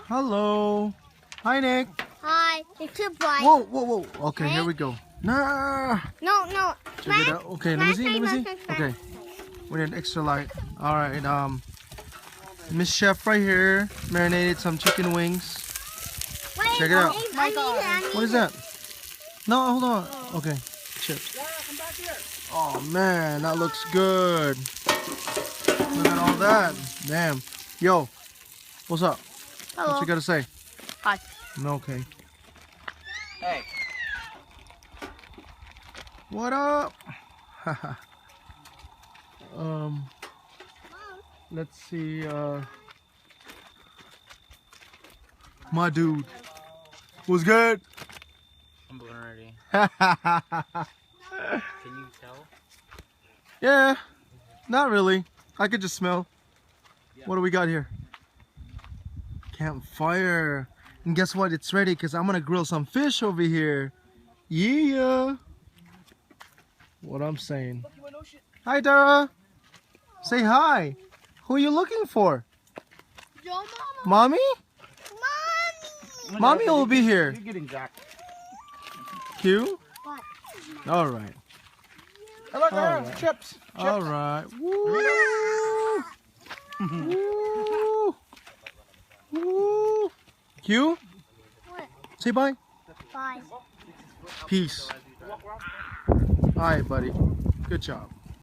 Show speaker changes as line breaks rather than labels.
Hello. Hi, Nick.
Hi. It's too bright.
Whoa, whoa, whoa. Okay, here we go. Nah.
No.
Check it out. Okay, let me see. Okay. We need extra light. All right. Miss Chef right here marinated some chicken wings. Check it out. What is that? No, hold on. Okay, chips. Oh man, that looks good. Look at all that. Damn. Yo, what's up?
Hello.
What you gotta say?
Hi.
No, okay.
Hey.
What up? Let's see. My dude. What's good?
I'm blown already. Can you tell?
Yeah, not really. I could just smell. What do we got here? Campfire. And guess what? It's ready because I'm gonna grill some fish over here. Yeah. What I'm saying. Hi, Dara. Say hi. Who are you looking for?
Yo, Mama.
Mommy?
Mommy.
Mommy will be here.
You're getting jacked.
Q?
What?
All right.
Hello,
All right.
Chips.
All right. Woo. Woo. Woo. Q?
What?
Say bye.
Bye.
Peace. All right, buddy. Good job.